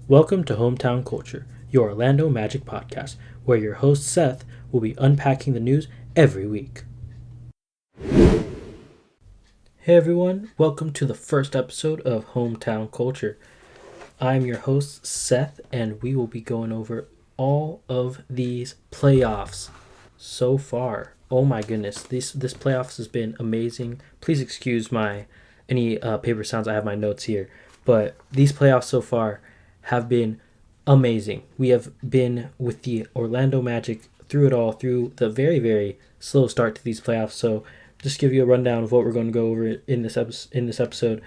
Welcome to Hometown Culture, your Orlando Magic podcast, where your host Seth will be unpacking the news every week. Hey everyone, welcome to the first episode of Hometown Culture. I'm your host Seth, and we will be going over all of these playoffs so far. Oh my goodness, this playoffs has been amazing. Please excuse any paper sounds. I have my notes here, but these playoffs so far have been amazing. We have been with the Orlando Magic through it all, through the very, very slow start to these playoffs. So just give you a rundown of what we're going to go over in this episode.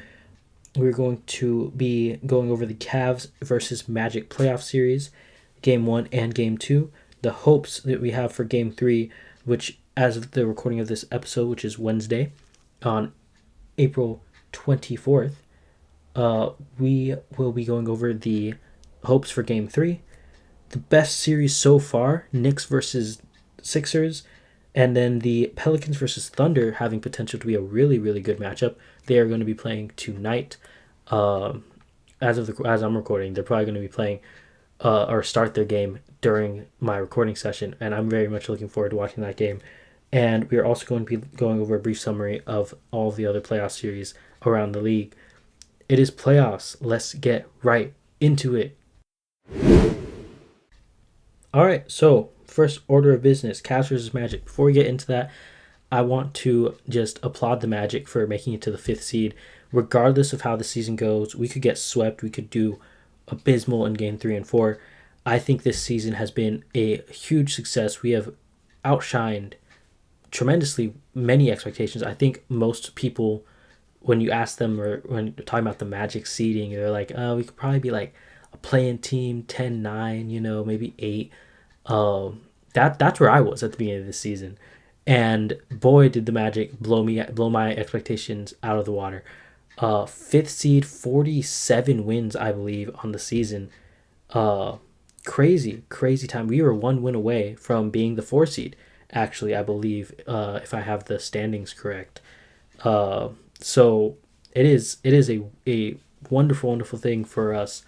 We're going to be going over the Cavs versus Magic playoff series, Game 1 and Game 2, the hopes that we have for Game 3, which as of the recording of this episode, which is Wednesday, on April 24th, we will be going over the hopes for Game 3, the best series so far, Knicks versus Sixers, and then the Pelicans versus Thunder having potential to be a really, really good matchup. They are going to be playing tonight. As I'm recording, they're probably going to be playing or start their game during my recording session, and I'm very much looking forward to watching that game. And we are also going to be going over a brief summary of all of the other playoff series around the league. It is playoffs. Let's get right into it. All right, so first order of business, Cavs versus Magic. Before we get into that, I want to just applaud the Magic for making it to the 5th seed. Regardless of how the season goes, we could get swept. We could do abysmal in Game 3 and 4. I think this season has been a huge success. We have outshined tremendously many expectations. I think most people, when you ask them or when you're talking about the Magic seeding, they're like, we could probably be like a play-in team, 10-9, maybe 8. That's where I was at the beginning of the season. And boy, did the Magic blow my expectations out of the water. 5th seed, 47 wins, I believe, on the season. Crazy time. We were 1 win away from being the 4th seed, actually, I believe, if I have the standings correct. So it is a wonderful thing for us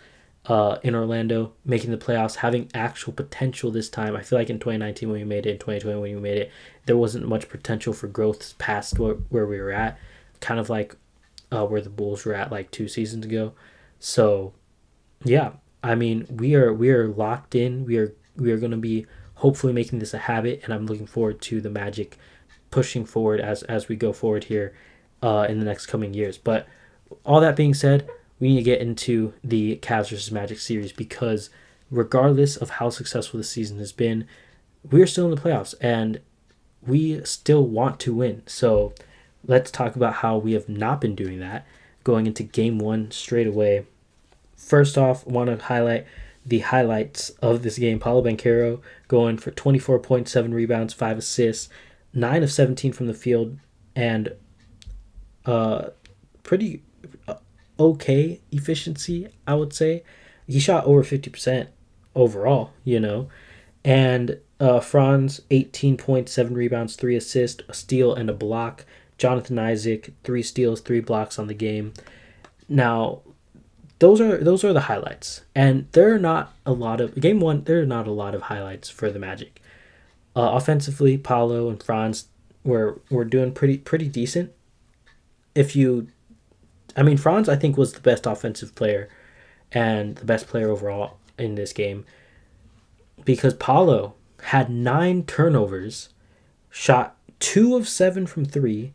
in Orlando, making the playoffs, having actual potential this time. I feel like in 2019 when we made it, in 2020 when we made it, there wasn't much potential for growth past where we were at, kind of like where the Bulls were at like 2 seasons ago. So yeah, I mean, we are locked in. We are going to be hopefully making this a habit, and I'm looking forward to the Magic pushing forward as we go forward here in the next coming years. But all that being said, we need to get into the Cavs versus Magic series, because regardless of how successful the season has been, we're still in the playoffs and we still want to win. So let's talk about how we have not been doing that going into Game 1 straight away. First off, I want to highlight the highlights of this game. Paolo Banchero going for 24.7 rebounds, 5 assists, 9 of 17 from the field, and pretty okay efficiency, I would say. He shot over 50% overall, And Franz, 18.7 rebounds, 3 assists, a steal, and a block. Jonathan Isaac, 3 steals, 3 blocks on the game. Now, those are the highlights. And there are not a lot of... Game 1, there are not a lot of highlights for the Magic. Offensively, Paolo and Franz were doing pretty decent. Franz, I think, was the best offensive player and the best player overall in this game, because Paolo had 9 turnovers, shot 2 of 7 from 3,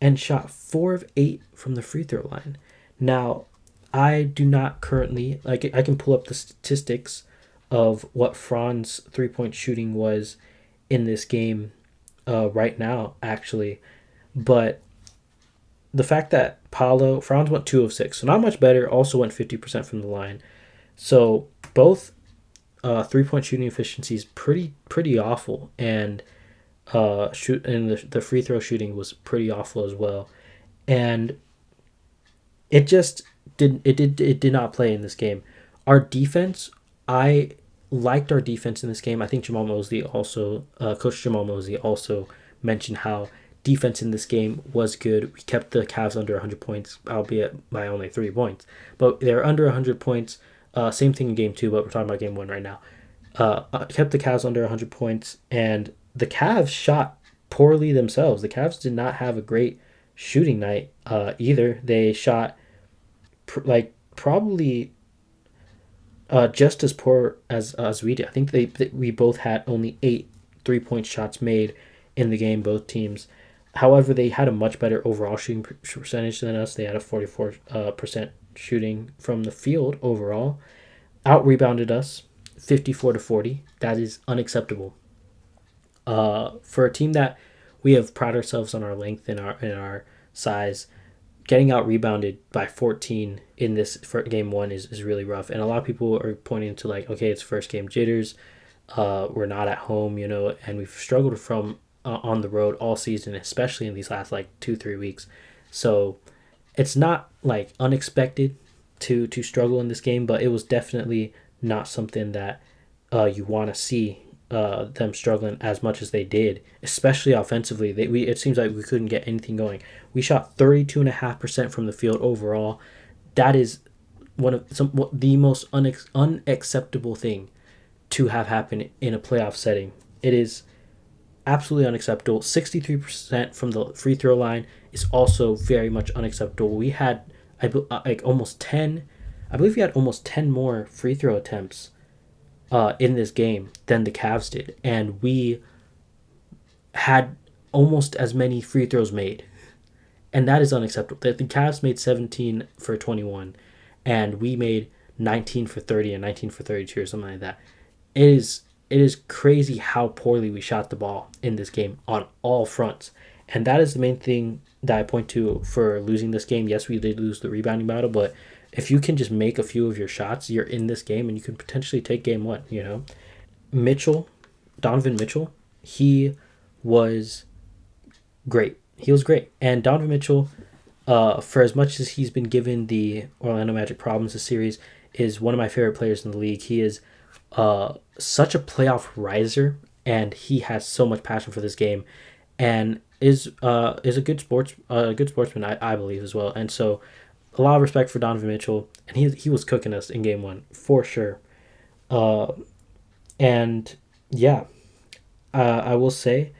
and shot 4 of 8 from the free throw line. Now, I do not currently... I can pull up the statistics of what Franz 3-point shooting was in this game right now, actually. But the fact that Franz went 2 of 6, so not much better, also went 50% from the line. So both 3-point shooting efficiency is pretty awful, and the free throw shooting was pretty awful as well. And it just did not play in this game. Our defense, I liked our defense in this game. I think Coach Jamal Mosley also mentioned how defense in this game was good. We kept the Cavs under 100 points, albeit by only 3 points. But they're under 100 points. Same thing in game 2, but we're talking about game 1 right now. Kept the Cavs under 100 points, and the Cavs shot poorly themselves. The Cavs did not have a great shooting night either. They shot probably just as poor as we did. I think we both had only 8 3-point shots made in the game, both teams. However, they had a much better overall shooting percentage than us. They had a 44% shooting from the field overall. Out rebounded us 54-40. That is unacceptable. For a team that we have prided ourselves on our length and our size, getting out rebounded by 14 in this for game 1 is really rough. And a lot of people are pointing to like, okay, it's first game jitters. We're not at home, and we've struggled from on the road all season, especially in these last like 2-3 weeks. So it's not like unexpected to struggle in this game, but it was definitely not something that you want to see them struggling as much as they did, especially offensively. It seems like we couldn't get anything going. We shot 32.5% from the field overall. That is the most unacceptable thing to have happen in a playoff setting. It is absolutely unacceptable. 63% from the free throw line is also very much unacceptable. We had almost 10. I believe we had almost 10 more free throw attempts in this game than the Cavs did, and we had almost as many free throws made, and that is unacceptable. The Cavs made 17 for 21, and we made 19 for 30 and 19 for 32 or something like that. It is crazy how poorly we shot the ball in this game on all fronts, and that is the main thing that I point to for losing this game. Yes, we did lose the rebounding battle, but if you can just make a few of your shots, you're in this game and you can potentially take game 1, Donovan Mitchell, he was great. He was great. And Donovan Mitchell, for as much as he's been given the Orlando Magic problems this series, is one of my favorite players in the league. He is such a playoff riser, and he has so much passion for this game, and is a good sportsman, I believe, as well. And so a lot of respect for Donovan Mitchell, and he was cooking us in game 1 for sure. And yeah, I will say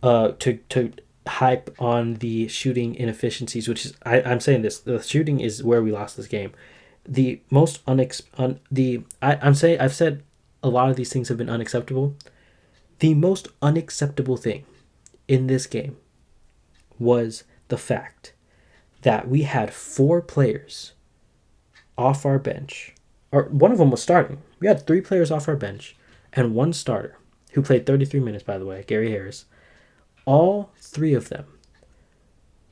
to hype on the shooting inefficiencies, which is I'm saying this, the shooting is where we lost this game. The most I've said a lot of these things have been unacceptable. The most unacceptable thing in this game was the fact that we had 4 players off our bench, or one of them was starting. We had 3 players off our bench and 1 starter who played 33 minutes, by the way, Gary Harris. All 3 of them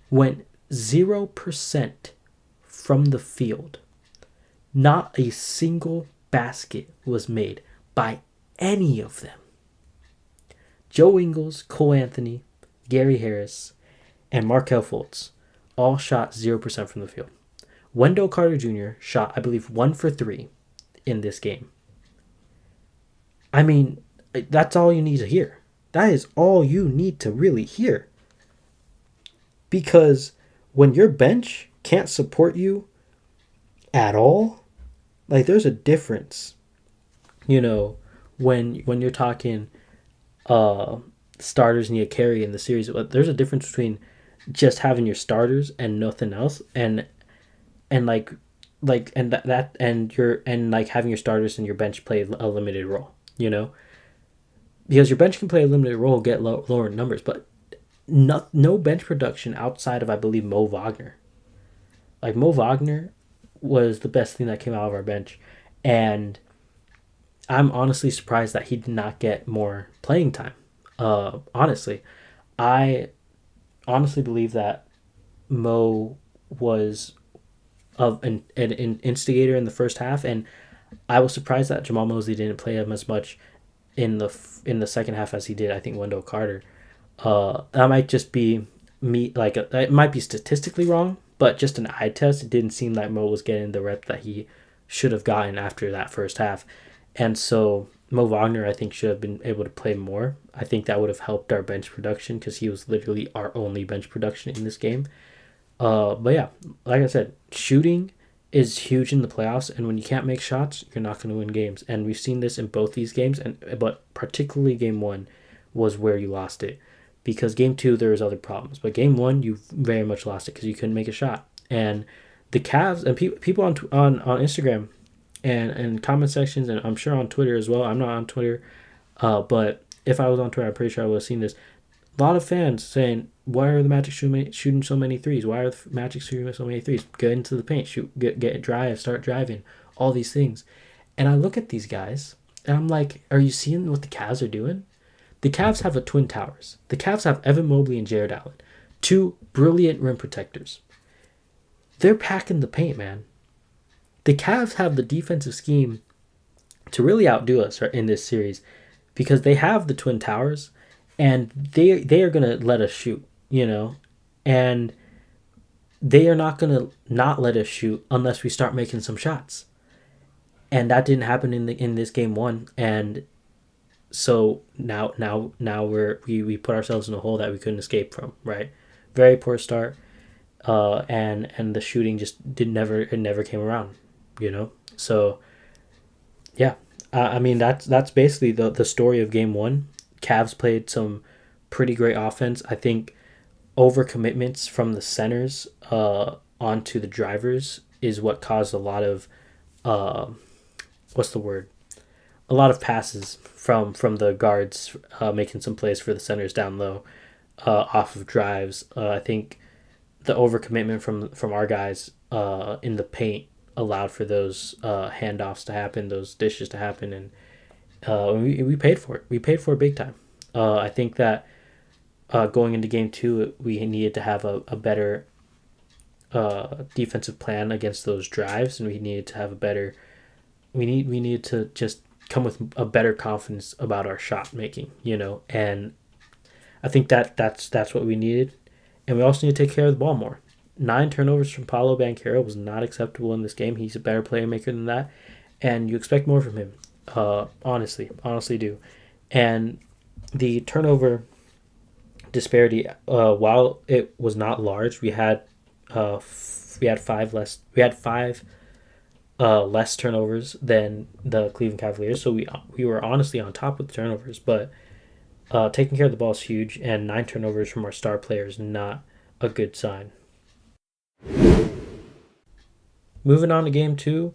went 0% from the field. Not a single basket was made by any of them. Joe Ingles, Cole Anthony, Gary Harris, and Markelle Fultz all shot 0% from the field. Wendell Carter Jr. shot, I believe, 1 for 3 in this game. I mean, that's all you need to hear. That is all you need to really hear. Because when your bench can't support you at all, like, there's a difference. When you're talking starters need a carry in the series, there's a difference between just having your starters and nothing else, and having your starters and your bench play a limited role, because your bench can play a limited role, get lower numbers, but no bench production outside of, I believe, Mo Wagner. Like, Mo Wagner was the best thing that came out of our bench, and I'm honestly surprised that he did not get more playing time. Honestly, I honestly believe that Mo was an instigator in the first half, and I was surprised that Jamal Mosley didn't play him as much in the second half as he did. I think Wendell Carter. That might just be me. It might be statistically wrong, but just an eye test, it didn't seem like Mo was getting the rep that he should have gotten after that first half, and so Mo Wagner, I think, should have been able to play more. I think that would have helped our bench production because he was literally our only bench production in this game. But yeah, like I said, shooting is huge in the playoffs, and when you can't make shots, you're not going to win games. And we've seen this in both these games, but particularly game one was where you lost it, because game two there was other problems, but game one you very much lost it because you couldn't make a shot. And the Cavs and people on Instagram and comment sections, and I'm sure on Twitter as well. I'm not on Twitter, but if I was on Twitter, I'm pretty sure I would have seen this. A lot of fans saying, "Why are the Magic shooting so many threes? Why are the Magic shooting so many threes? Get into the paint, shoot, get drive, start driving, all these things." And I look at these guys, and I'm like, "Are you seeing what the Cavs are doing? The Cavs have a twin towers. The Cavs have Evan Mobley and Jared Allen, two brilliant rim protectors. They're packing the paint, man. The Cavs have the defensive scheme to really outdo us in this series because they have the twin towers." And they are gonna let us shoot, and they are not gonna not let us shoot unless we start making some shots. And that didn't happen in this game one, and so now we put ourselves in a hole that we couldn't escape from. Right, very poor start, and the shooting just never came around, So yeah, I mean that's basically the story of game one. Cavs played some pretty great offense. I think overcommitments from the centers onto the drivers is what caused a lot of what's the word? A lot of passes from the guards making some plays for the centers down low off of drives. I think the overcommitment from our guys in the paint allowed for those handoffs to happen, those dishes to happen, and we paid for it. We paid for it big time. I think that going into game two, we needed to have a better defensive plan against those drives, and we needed to have a better. We needed to just come with a better confidence about our shot making, and I think that's what we needed, and we also need to take care of the ball more. 9 turnovers from Paolo Banchero was not acceptable in this game. He's a better playmaker than that, and you expect more from him. Honestly do. And the turnover disparity, while it was not large, we had five less turnovers than the Cleveland Cavaliers. So we were honestly on top with the turnovers, but taking care of the ball is huge, and 9 turnovers from our star players not a good sign. Moving on to game 2,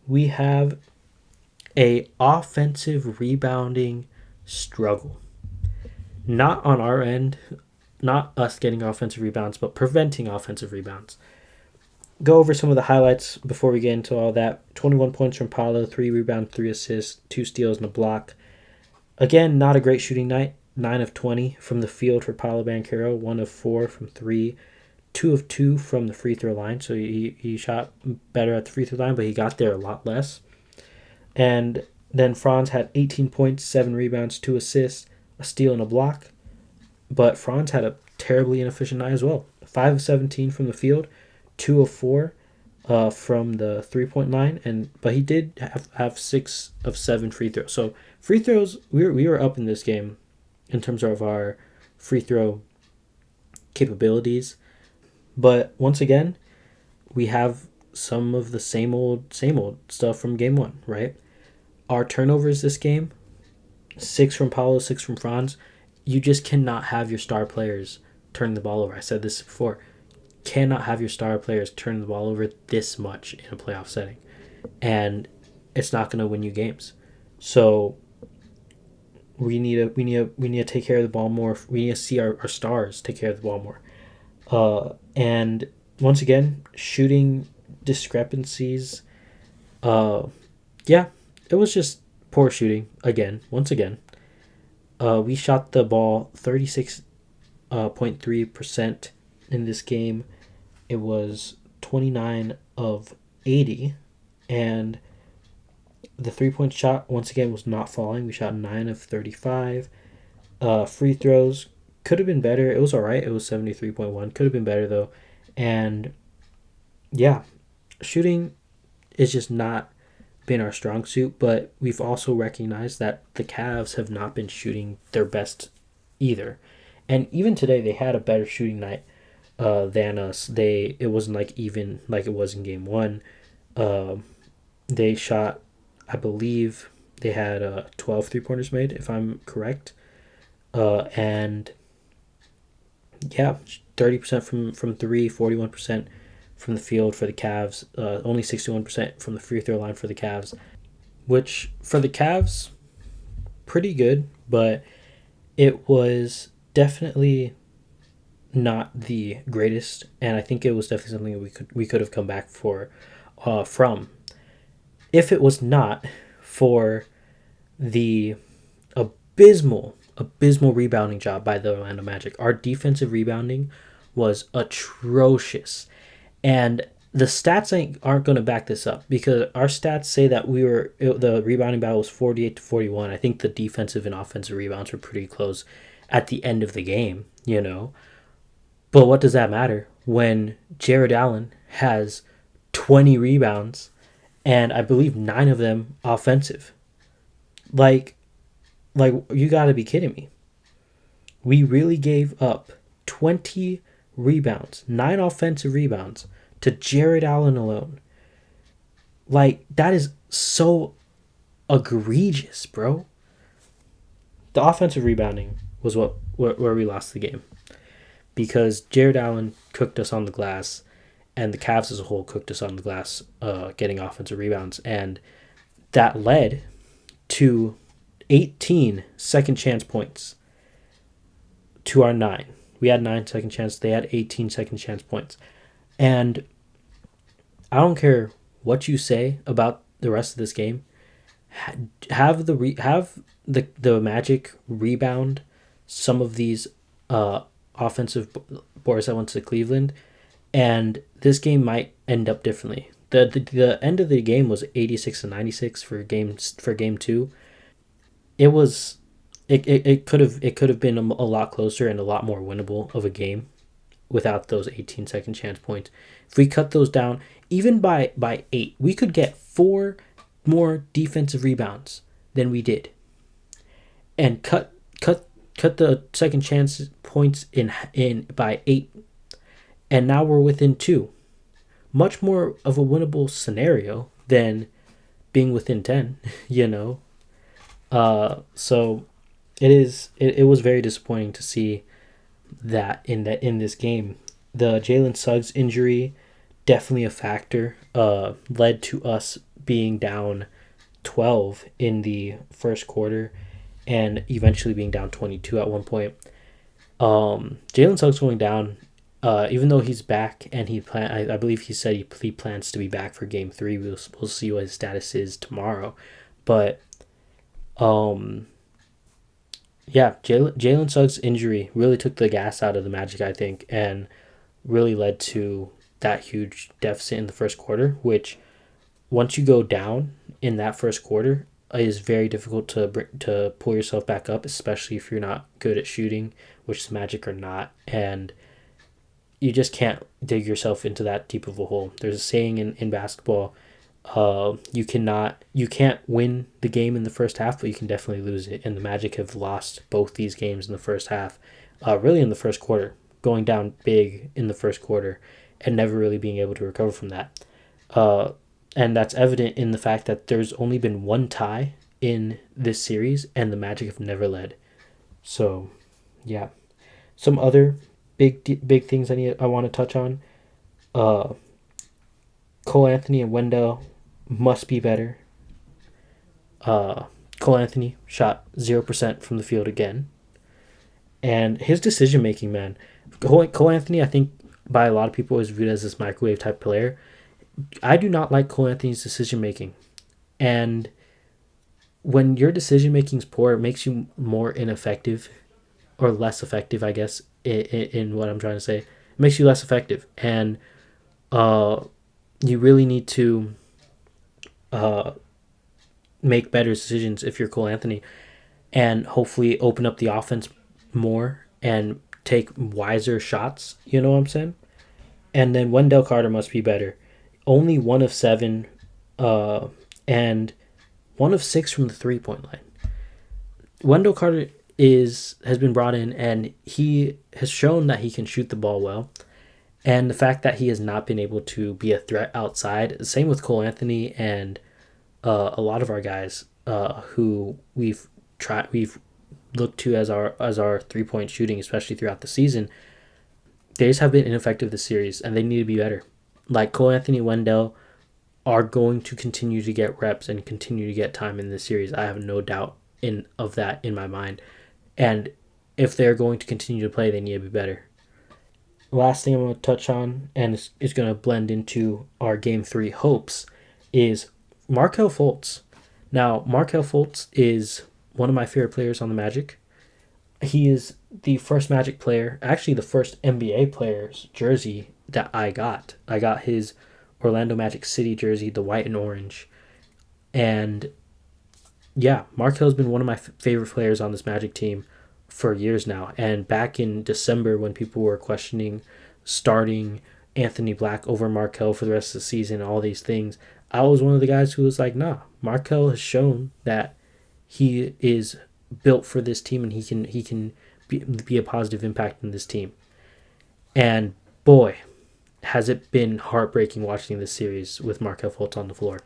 we have a offensive rebounding struggle. Not on our end, not us getting offensive rebounds, but preventing offensive rebounds. Go over some of the highlights before we get into all that. 21 points from Paolo, 3 rebounds, 3 assists, 2 steals, and a block. Again, not a great shooting night. 9 of 20 from the field for Paolo Banchero, 1 of 4 from 3, 2 of 2 from the free throw line. So he shot better at the free throw line, but he got there a lot less. And then Franz had 18 points, 7 rebounds, 2 assists, a steal, and a block. But Franz had a terribly inefficient night as well. 5 of 17 from the field, 2 of 4 from the three-point line, but he did have 6 of 7 free throws. So free throws, we were up in this game in terms of our free throw capabilities. But once again, we have some of the same old stuff from game 1, right? Our turnovers this game, 6 from Paulo, 6 from Franz. You just cannot have your star players turning the ball over. I said this before. Cannot have your star players turn the ball over this much in a playoff setting. And it's not going to win you games. So we need to take care of the ball more. We need to see our stars take care of the ball more. And once again, shooting discrepancies. Yeah, it was just poor shooting once again. We shot the ball 36.3% in this game. It was 29 of 80, and the 3-point shot once again was not falling. We shot 9 of 35. Free throws could have been better. It was all right. It was 73.1. Could have been better though. And yeah, shooting is just not been our strong suit, but we've also recognized that the Cavs have not been shooting their best either. And even today, they had a better shooting night than us. It wasn't even like it was in game 1. Uh, they shot, I believe, they had 12 3-pointers made, if I'm correct. And yeah, 30% from three, 41% from the field for the Cavs, only 61% from the free throw line for the Cavs, which for the Cavs, pretty good, but it was definitely not the greatest, and I think it was definitely something we could have come back from if it was not for the abysmal rebounding job by the Orlando Magic. Our defensive rebounding was atrocious, and the stats aren't going to back this up because our stats say that the rebounding battle was 48-41. I think the defensive and offensive rebounds were pretty close at the end of the game. But what does that matter when Jared Allen has 20 rebounds and I believe 9 of them offensive? Like you got to be kidding me. We really gave up 20 rebounds, 9 offensive rebounds to Jared Allen alone. That is so egregious, bro. The offensive rebounding was where we lost the game because Jared Allen cooked us on the glass, and the Cavs as a whole cooked us on the glass, getting offensive rebounds, and that led to 18 second chance points to our 9. We had 9 second chance. They had 18 second chance points. And I don't care what you say about the rest of this game. Have the Magic rebound some of these offensive boards that went to Cleveland, and this game might end up differently. The end of the game was 86-96 for game 2. It could have been a lot closer and a lot more winnable of a game without those 18 second chance points. If we cut those down even by 8, we could get 4 more defensive rebounds than we did, and cut the second chance points in by 8, and now we're within 2. Much more of a winnable scenario than being within 10. So it was very disappointing to see that in this game. The Jalen Suggs injury, definitely a factor, led to us being down 12 in the first quarter and eventually being down 22 at one point. Jalen Suggs going down, even though he's back and I believe he said he plans to be back for game 3. We'll see what his status is tomorrow, but yeah, Jalen Suggs' injury really took the gas out of the Magic, I think, and really led to that huge deficit in the first quarter, which once you go down in that first quarter, it is very difficult to pull yourself back up, especially if you're not good at shooting, which the Magic are not, and you just can't dig yourself into that deep of a hole. There's a saying in basketball, you can't win the game in the first half, but you can definitely lose it. And the Magic have lost both these games in the first half, really in the first quarter, going down big in the first quarter and never really being able to recover from that. And that's evident in the fact that there's only been one tie in this series and the Magic have never led. So, yeah. Some other big things I want to touch on. Cole Anthony and Wendell must be better. Cole Anthony shot 0% from the field again. And his decision making, man. Cole Anthony, I think by a lot of people is viewed as this microwave type player. I do not like Cole Anthony's decision making. And when your decision making is poor, it makes you more ineffective or less effective, I guess, in what I'm trying to say. It makes you less effective. And you really need to make better decisions if you're Cole Anthony, and hopefully open up the offense more and take wiser shots. You know what I'm saying? And then Wendell Carter must be better. Only 1 of 7, and 1 of 6 from the 3-point line. Wendell Carter has been brought in, and he has shown that he can shoot the ball well. And the fact that he has not been able to be a threat outside, same with Cole Anthony and a lot of our guys who we've looked to as our 3-point shooting, especially throughout the season. They just have been ineffective this series, and they need to be better. Like Cole Anthony, Wendell are going to continue to get reps and continue to get time in this series. I have no doubt of that in my mind. And if they're going to continue to play, they need to be better. Last thing I'm going to touch on, and it's going to blend into our Game 3 hopes, is Markelle Fultz. Now, Markelle Fultz is one of my favorite players on the Magic. He is the first Magic player, actually the first NBA player's jersey that I got. I got his Orlando Magic City jersey, the white and orange. And yeah, Markelle's been one of my favorite players on this Magic team for years now. And back in December, when people were questioning starting Anthony Black over Markelle for the rest of the season and all these things, I was one of the guys who was like, nah, Markelle has shown that he is built for this team and he can be a positive impact in this team. And boy, has it been heartbreaking watching this series with Markelle Fultz on the floor,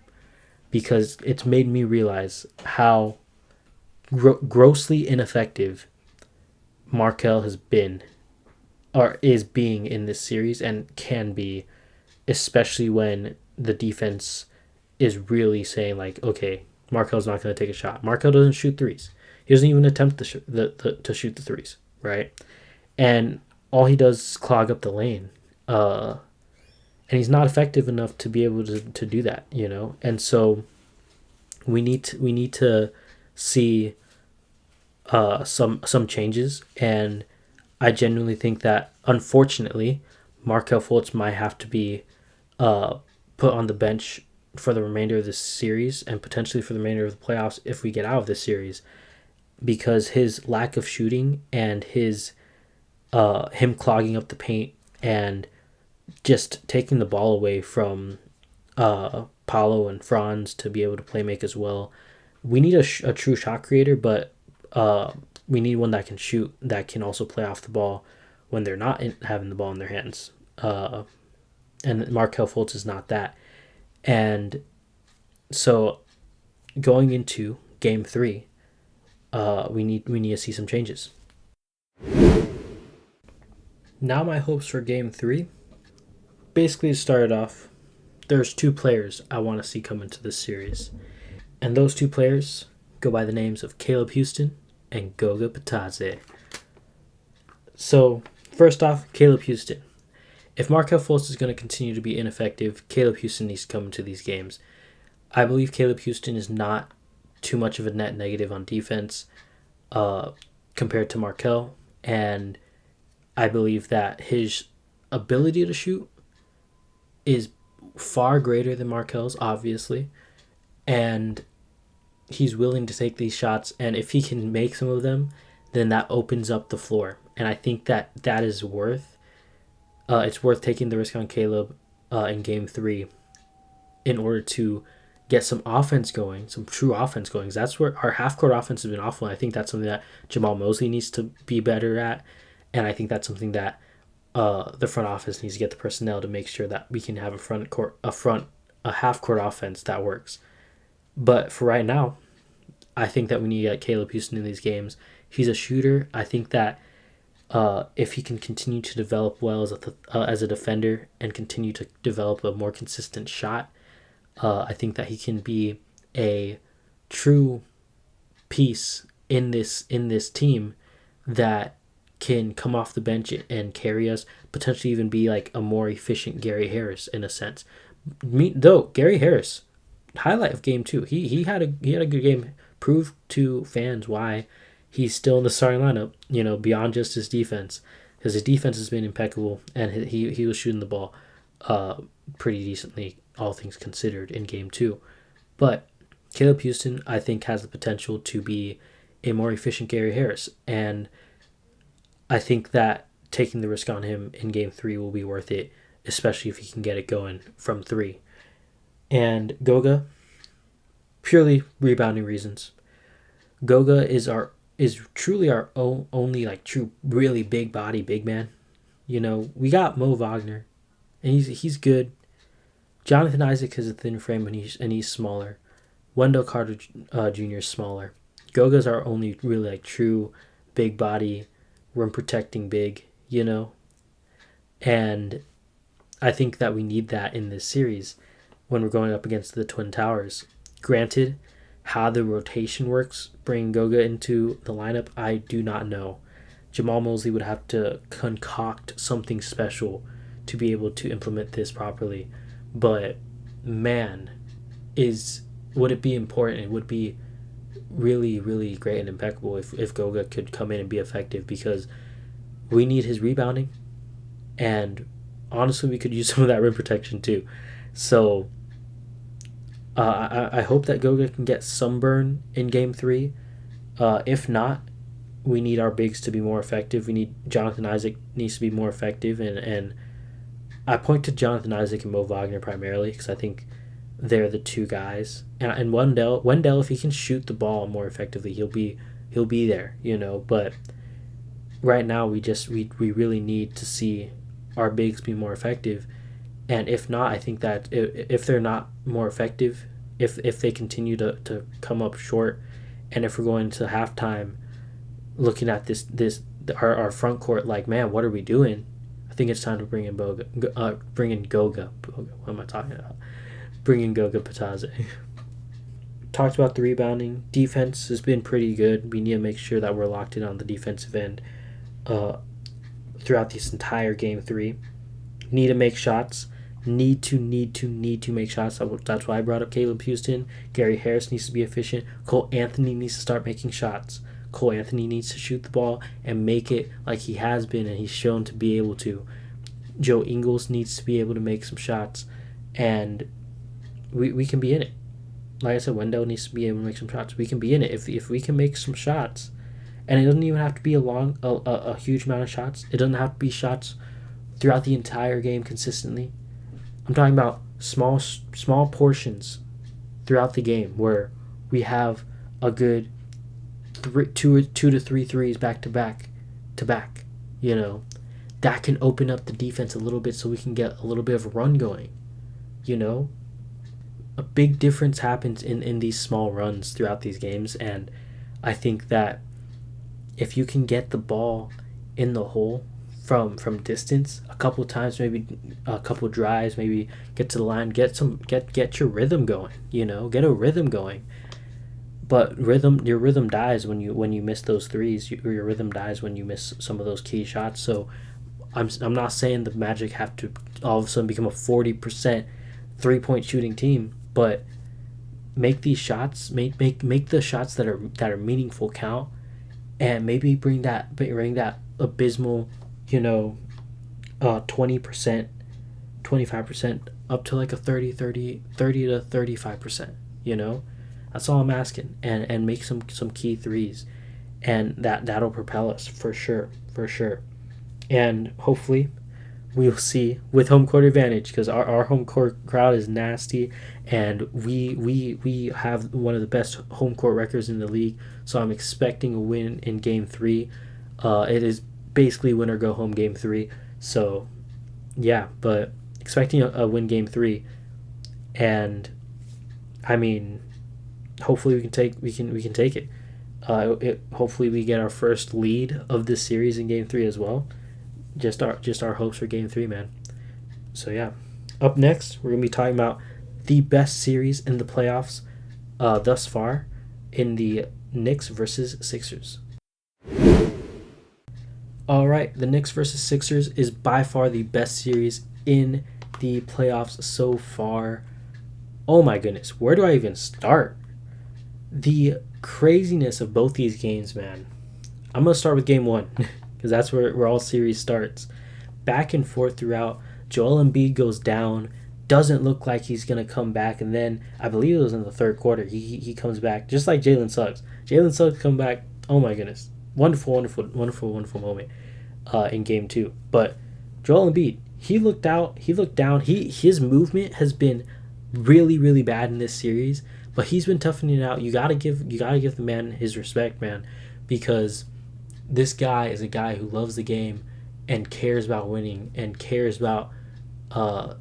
because it's made me realize how grossly ineffective Markelle has been or is being in this series and can be, especially when the defense is really saying like, okay, Markelle's not going to take a shot. Markelle doesn't shoot threes. He doesn't even attempt to shoot the threes, right? And all he does is clog up the lane. And he's not effective enough to be able to do that, you know? And so we need to see some changes, and I genuinely think that, unfortunately, Markelle Fultz might have to be put on the bench for the remainder of this series and potentially for the remainder of the playoffs if we get out of this series, because his lack of shooting and his him clogging up the paint and just taking the ball away from Paolo and Franz to be able to play make as well. We need a true shot creator, but we need one that can shoot, that can also play off the ball when they're not having the ball in their hands. And Markelle Fultz is not that. And so going into Game 3, we need to see some changes. Now my hopes for Game 3. Basically, to start it off, there's two players I want to see come into this series. And those two players go by the names of Caleb Houston and Goga Bitadze. So, first off, Caleb Houston. If Markelle Fultz is going to continue to be ineffective, Caleb Houston needs to come into these games. I believe Caleb Houston is not too much of a net negative on defense compared to Markelle, and I believe that his ability to shoot is far greater than Markelle's, obviously, and he's willing to take these shots, and if he can make some of them, then that opens up the floor, and I think that is worth it's worth taking the risk on Caleb in Game 3 in order to get some offense going, some true offense going. That's where our half-court offense has been awful, and I think that's something that Jamal Mosley needs to be better at, and I think that's something that the front office needs to get the personnel to make sure that we can have a half-court offense that works. But for right now, I think that we need to get Caleb Houston in these games. He's a shooter. I think that if he can continue to develop well as a defender and continue to develop a more consistent shot, I think that he can be a true piece in this team that can come off the bench and carry us, potentially even be like a more efficient Gary Harris in a sense. Gary Harris, highlight of Game 2, he had a good game, proved to fans why he's still in the starting lineup, you know, beyond just his defense, because his defense has been impeccable, and he was shooting the ball pretty decently, all things considered, in Game 2. But Caleb Houston, I think, has the potential to be a more efficient Gary Harris, and I think that taking the risk on him in Game 3 will be worth it, especially if he can get it going from 3. And Goga, purely rebounding reasons. Goga is truly our only like true really big body big man. You know, we got Mo Wagner, and he's good. Jonathan Isaac has a thin frame and he's smaller. Wendell Carter Jr. is smaller. Goga's our only really like true big body, rim protecting big, and I think that we need that in this series when we're going up against the Twin Towers. Granted, how the rotation works, bringing Goga into the lineup, I do not know. Jamal Mosley would have to concoct something special to be able to implement this properly. But man, would it be important? It would be really, really great and impeccable if Goga could come in and be effective, because we need his rebounding, and honestly, we could use some of that rim protection too. So I hope that Goga can get some burn in Game 3. If not, we need our bigs to be more effective. We need Jonathan Isaac needs to be more effective, and I point to Jonathan Isaac and Mo Wagner primarily because I think they're the two guys. And Wendell, if he can shoot the ball more effectively, he'll be there, But right now, we really need to see our bigs be more effective. And if not, I think that if they're not more effective, if they continue to come up short, and if we're going to halftime looking at our front court like, man, what are we doing? I think it's time to bring in Goga. What am I talking about? Bring in Goga Pataze. Talked about the rebounding. Defense has been pretty good. We need to make sure that we're locked in on the defensive end throughout this entire Game 3. Need to make shots. Need to make shots. That's why I brought up Caleb Houston. Gary Harris needs to be efficient. Cole Anthony needs to start making shots. Cole Anthony needs to shoot the ball and make it like he has been, and he's shown to be able to. Joe Ingles needs to be able to make some shots, and we can be in it. Like I said, Wendell needs to be able to make some shots. We can be in it if we can make some shots, and it doesn't even have to be a huge amount of shots. It doesn't have to be shots throughout the entire game consistently. I'm talking about small portions throughout the game where we have a good two to three threes back to back. That can open up the defense a little bit so we can get a little bit of a run going. A big difference happens in these small runs throughout these games, and I think that if you can get the ball in the hole from distance a couple times, maybe a couple drives, maybe get to the line, get your rhythm going, get a rhythm going. But your rhythm dies when you miss those threes. Your rhythm dies when you miss some of those key shots. So I'm not saying the Magic have to all of a sudden become a 40% 3-point shooting team, but make these shots, make the shots that are meaningful count, and maybe bring that abysmal, 20%, 25% up to like a 30 to 35%. That's all I'm asking, and make some key threes, and that'll propel us for sure. And hopefully we'll see with home court advantage, because our home court crowd is nasty, and we have one of the best home court records in the league. So I'm expecting a win in Game 3. It is basically win or go home Game 3. So yeah, but expecting a win Game 3, and I mean, hopefully we can take it. Hopefully we get our first lead of this series in Game 3 as well. Just our hopes for Game 3, man. So yeah, up next we're gonna be talking about the best series in the playoffs thus far in the Knicks versus Sixers. All right, the Knicks versus Sixers is by far the best series in the playoffs so far. Oh my goodness, where do I even start? The craziness of both these games, man. I'm going to start with Game 1 because that's where all series starts. Back and forth throughout. Joel Embiid goes down. Doesn't look like he's going to come back. And then, I believe it was in the third quarter, he comes back just like Jalen Suggs. Jalen Suggs come back. Oh my goodness. Wonderful moment in Game 2. But Joel Embiid, he looked down. His movement has been really, really bad in this series. But he's been toughening it out. You gotta give the man his respect, man, because this guy is a guy who loves the game and cares about winning and cares about uh,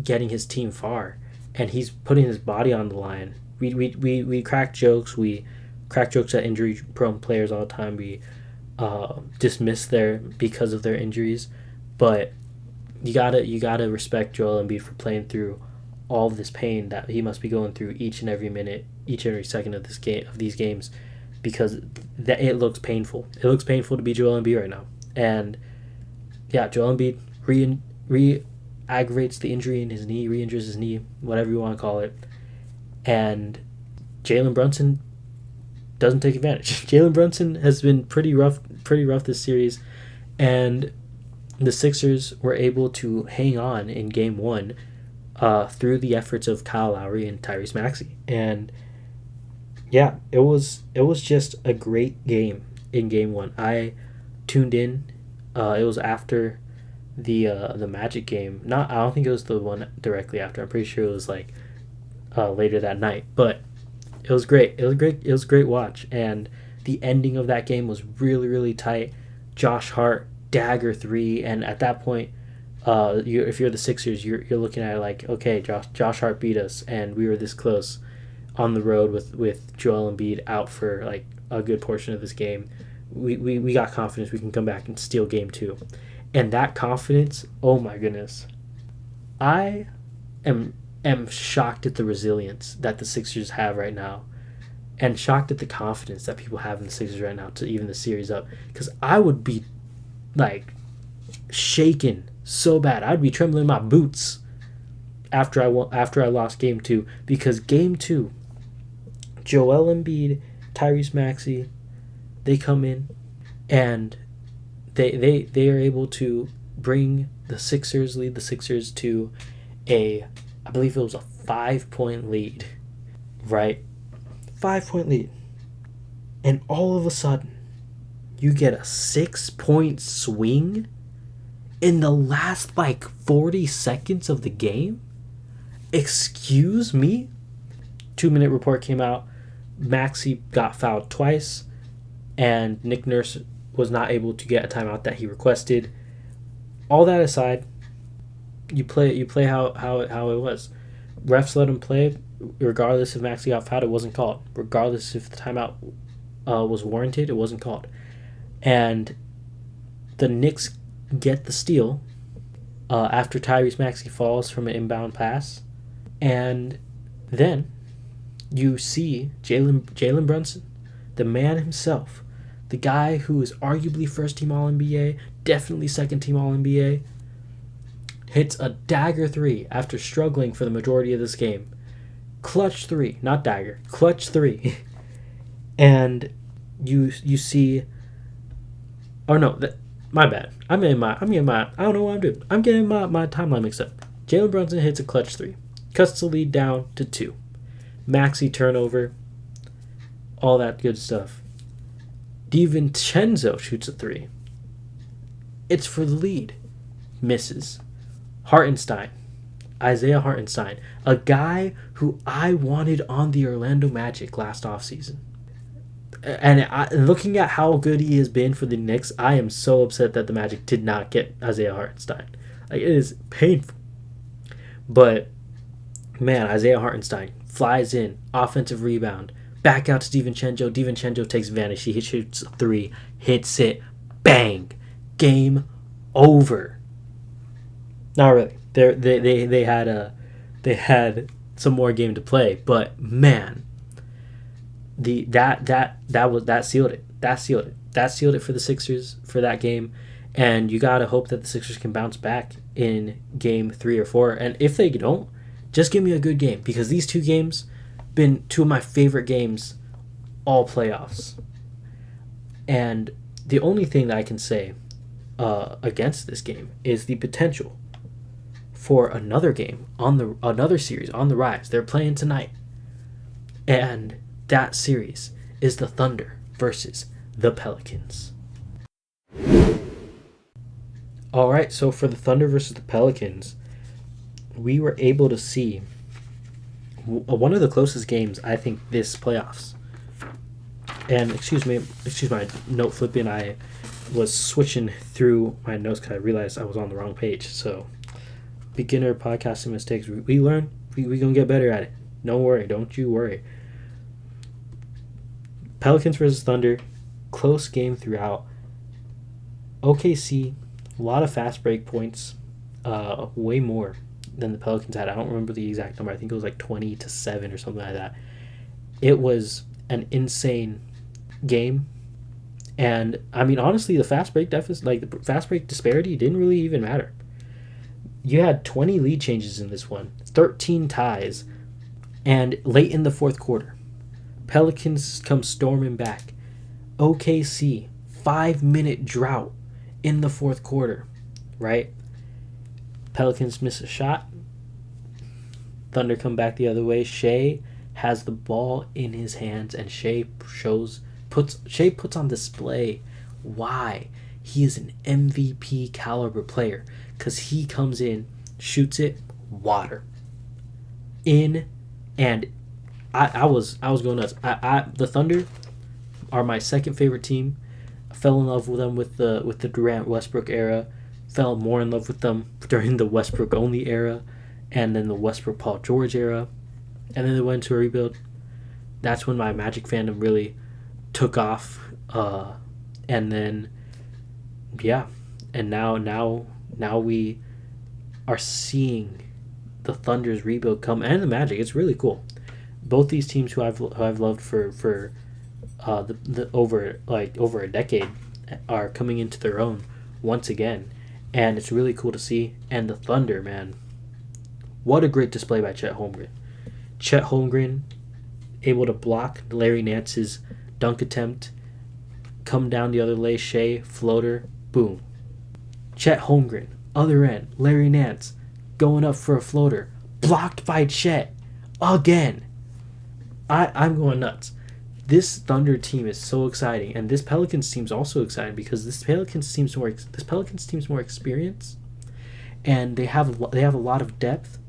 getting his team far, and he's putting his body on the line. We crack jokes. We crack jokes at injury-prone players all the time. We dismiss their because of their injuries, but you gotta respect Joel Embiid for playing through all of this pain that he must be going through each and every minute, each and every second of these games, because that it looks painful. It looks painful to be Joel Embiid right now, and yeah, Joel Embiid aggravates the injury in his knee, re-injures his knee, whatever you want to call it, and Jalen Brunson doesn't take advantage. Jalen Brunson has been pretty rough this series, and the Sixers were able to hang on in Game 1 through the efforts of Kyle Lowry and Tyrese Maxey. And yeah, it was just a great game in Game 1. I tuned in. It was after the Magic game. I don't think it was the one directly after. I'm pretty sure it was like later that night. But it was great. It was a great watch. And the ending of that game was really, really tight. Josh Hart dagger 3, and at that point, if you're the Sixers, you're looking at it like, okay, Josh Hart beat us, and we were this close on the road with Joel Embiid out for like a good portion of this game. We got confidence we can come back and steal Game 2, and that confidence, oh my goodness, I am shocked at the resilience that the Sixers have right now, and shocked at the confidence that people have in the Sixers right now to even the series up, because I would be like shaken so bad. I'd be trembling in my boots after I lost Game 2, because Game 2, Joel Embiid, Tyrese Maxey, they come in and they are able to lead the Sixers to I believe it was a 5-point lead, right? 5-point lead, and all of a sudden you get a 6-point swing in the last like 40 seconds of the game? Excuse me? 2-minute report came out. Maxey got fouled twice, and Nick Nurse was not able to get a timeout that he requested. All that aside, you play how it was. Refs let him play regardless if Maxey got fouled. It wasn't called. Regardless if the timeout was warranted, it wasn't called. And the Knicks get the steal after Tyrese Maxey falls from an inbound pass. And then you see Jalen Brunson, the man himself, the guy who is arguably first-team All-NBA, definitely second-team All-NBA, hits a dagger 3 after struggling for the majority of this game. Clutch 3, not dagger, clutch 3. And you see... Oh no, my bad. I don't know what I'm doing. I'm getting my timeline mixed up. Jalen Brunson hits a clutch 3. Cuts the lead down to 2. Maxey turnover. All that good stuff. DiVincenzo shoots a 3. It's for the lead. Misses. Isaiah Hartenstein. A guy who I wanted on the Orlando Magic last offseason. And looking at how good he has been for the Knicks, I am so upset that the Magic did not get Isaiah Hartenstein. Like, it is painful. But, man, Isaiah Hartenstein flies in, offensive rebound, back out to DiVincenzo. DiVincenzo takes advantage. He shoots a 3, hits it, bang, game over. Not really. They had some more game to play, but man. That sealed it. That sealed it for the Sixers for that game, and you gotta hope that the Sixers can bounce back in Game 3 or 4. And if they don't, just give me a good game, because these two games been two of my favorite games all playoffs. And the only thing that I can say against this game is the potential for another game another series on the rise. They're playing tonight, and that series is the Thunder versus the Pelicans. All right, so for the Thunder versus the Pelicans, we were able to see one of the closest games, I think, this playoffs. And excuse my note flipping. I was switching through my notes because I realized I was on the wrong page. So beginner podcasting mistakes. We learn. We gonna get better at it. Don't worry. Don't you worry. Pelicans versus Thunder, close game throughout. OKC, a lot of fast break points, way more than the Pelicans had. I don't remember the exact number. I think it was like 20-7 or something like that. It was an insane game, and I mean honestly, the fast break deficit, like the fast break disparity, didn't really even matter. You had 20 lead changes in this one, 13 ties, and late in the fourth quarter, Pelicans come storming back. OKC, 5-minute drought in the fourth quarter, right? Pelicans miss a shot. Thunder come back the other way. Shea has the ball in his hands, and Shea puts on display why he is an MVP caliber player, because he comes in, shoots it, water in, and I was going nuts. The Thunder are my second favorite team. I fell in love with them with the Durant Westbrook era. Fell more in love with them during the Westbrook only era, and then the Westbrook Paul George era, and then they went to a rebuild. That's when my Magic fandom really took off, and then and now we are seeing the Thunder's rebuild come, and the Magic. It's really cool. Both these teams who I've loved for the over a decade are coming into their own once again, and it's really cool to see. And the Thunder, man, what a great display by Chet Holmgren. Chet Holmgren able to block Larry Nance's dunk attempt, come down the other lay, Shea, floater, boom. Chet Holmgren, other end, Larry Nance, going up for a floater, blocked by Chet, again. I'm going nuts. This Thunder team is so exciting, and this Pelicans team's also exciting because this Pelicans team's more experience, and they have a lot of depth,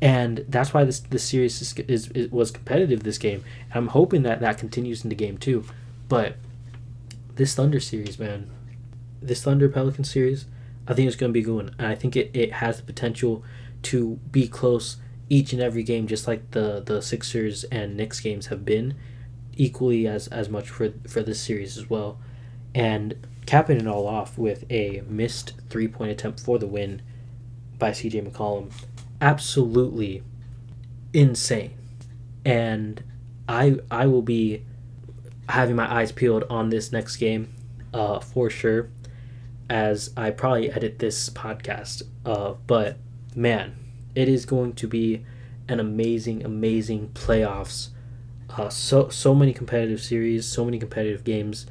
and that's why this series was competitive this game. And I'm hoping that continues into game 2, but this Thunder series, man, this Thunder Pelican series, I think it's going to be good, and I think it has the potential to be close each and every game, just like the Sixers and Knicks games have been, equally as much for this series as well. And capping it all off with a missed 3-point attempt for the win by CJ McCollum. Absolutely insane. And I will be having my eyes peeled on this next game for sure, as I probably edit this podcast. But man, it is going to be an amazing playoffs. So many competitive series, so many competitive games,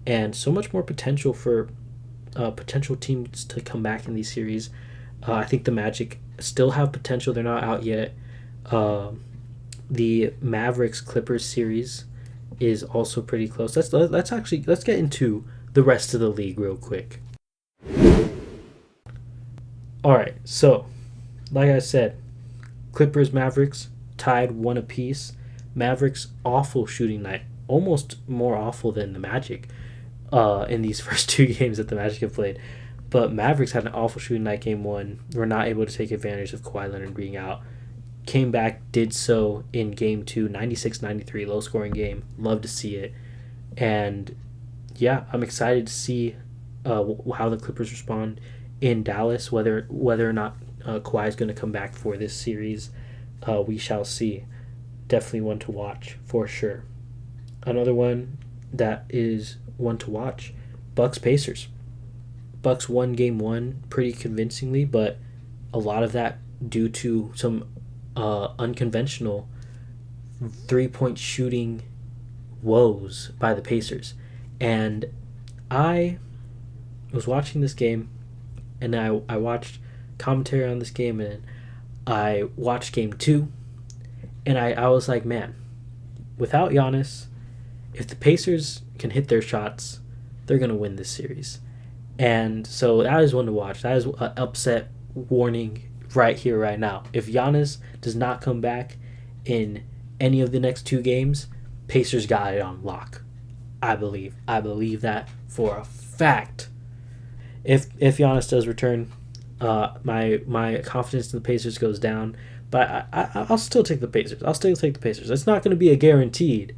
and so much more potential for potential teams to come back in these series. I think the Magic still have potential. They're not out yet. The Mavericks Clippers series is also pretty close. Let's get into the rest of the league real quick. All right, so like I said, Clippers Mavericks tied 1 apiece. Mavericks awful shooting night, almost more awful than the Magic in these first 2 games that the Magic have played. But Mavericks had an awful shooting night game 1. Were not able to take advantage of Kawhi Leonard being out. Came back, did so in game 2, 96-93, low scoring game. Love to see it. And yeah, I'm excited to see how the Clippers respond in Dallas, whether or not Kawhi is going to come back for this series. We shall see. Definitely one to watch for sure. Another one that is one to watch, Bucks Pacers. Bucks won game 1 pretty convincingly, but a lot of that due to some unconventional 3-point shooting woes by the Pacers. And I was watching this game, and I watched commentary on this game, and I watched game 2, and I was like, man, without Giannis, if the Pacers can hit their shots, they're going to win this series. And so that is one to watch. That is an upset warning right here, right now. If Giannis does not come back in any of the next 2 games, Pacers got it on lock. I believe that for a fact. If Giannis does return, my confidence in the Pacers goes down. But I'll still take the Pacers. I'll still take the Pacers. It's not going to be a guaranteed,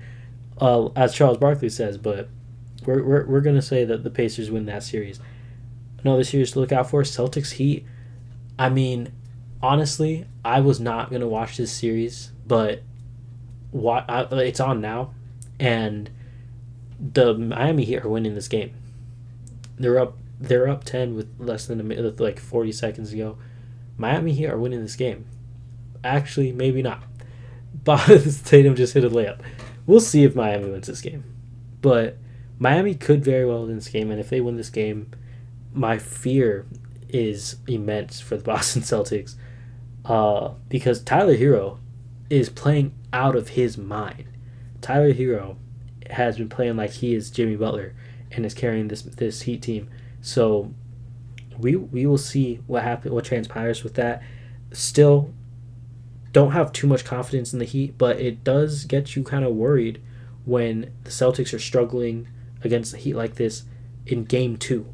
as Charles Barkley says, but we're going to say that the Pacers win that series. Another series to look out for, Celtics Heat. I mean, honestly, I was not going to watch this series, but it's on now, and the Miami Heat are winning this game. They're up 10 with less than like 40 seconds to go. Miami Heat are winning this game. Actually, maybe not. But Tatum just hit a layup. We'll see if Miami wins this game. But Miami could very well win this game, and if they win this game, my fear is immense for the Boston Celtics, because Tyler Hero is playing out of his mind. Tyler Hero has been playing like he is Jimmy Butler and is carrying this Heat team. So we will see what transpires with that. Still, don't have too much confidence in the Heat, but it does get you kind of worried when the Celtics are struggling against the Heat like this in Game 2.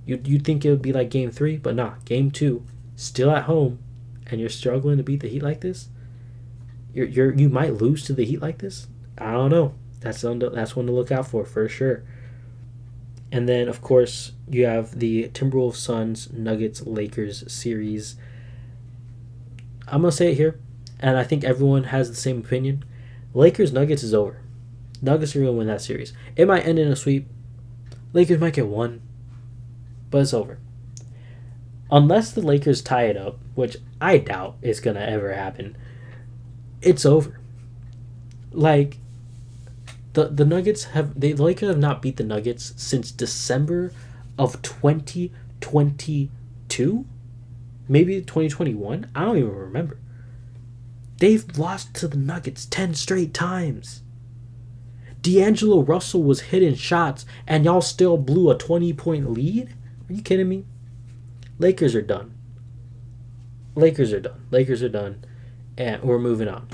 You'd think it would be like Game 3, but nah. Game 2, still at home, and you're struggling to beat the Heat like this. You might lose to the Heat like this. I don't know. That's one to look out for sure. And then, of course, you have the Timberwolves, Suns, Nuggets, Lakers series. I'm going to say it here, and I think everyone has the same opinion. Lakers, Nuggets is over. Nuggets are going to win that series. It might end in a sweep. Lakers might get one, but it's over. Unless the Lakers tie it up, which I doubt is going to ever happen, it's over. Like, the Lakers have not beat the Nuggets since December of 2022? Maybe 2021? I don't even remember. They've lost to the Nuggets 10 straight times. D'Angelo Russell was hitting shots, and y'all still blew a 20-point lead? Are you kidding me? Lakers are done. And we're moving on.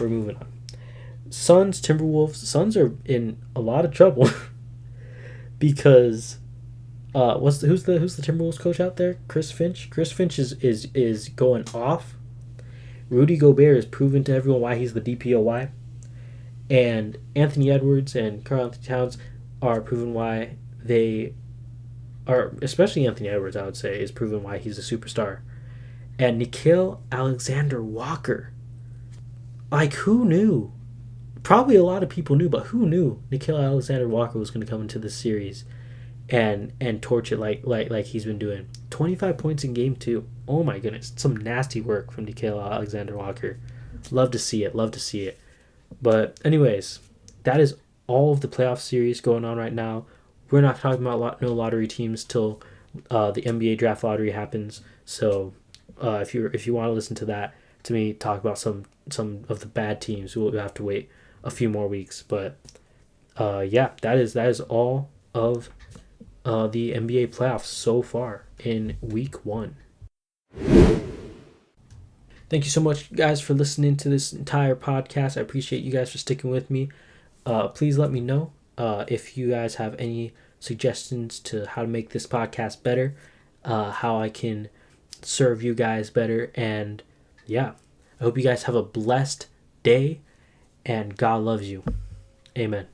Suns, Timberwolves. Suns are in a lot of trouble because who's the Timberwolves coach out there? Chris Finch. Chris Finch is going off. Rudy Gobert has proven to everyone why he's the DPOY, and Anthony Edwards and Karl Anthony Towns are proven why they are. Especially Anthony Edwards, I would say, is proven why he's a superstar. And Nickeil Alexander-Walker. Like, who knew? Probably a lot of people knew, but who knew Nickeil Alexander-Walker was going to come into this series and torch it like he's been doing. 25 points in Game 2. Oh my goodness. Some nasty work from Nickeil Alexander-Walker. Love to see it. But anyways, that is all of the playoff series going on right now. We're not talking about no lottery teams till the NBA draft lottery happens. So if you want to listen to that, to me talk about some of the bad teams, we'll have to wait a few more weeks. But yeah, that is all of the NBA playoffs so far in week 1. Thank you so much, guys, for listening to this entire podcast. I appreciate you guys for sticking with me. Please let me know if you guys have any suggestions to how to make this podcast better, how I can serve you guys better. And yeah, I hope you guys have a blessed day, and God loves you. Amen.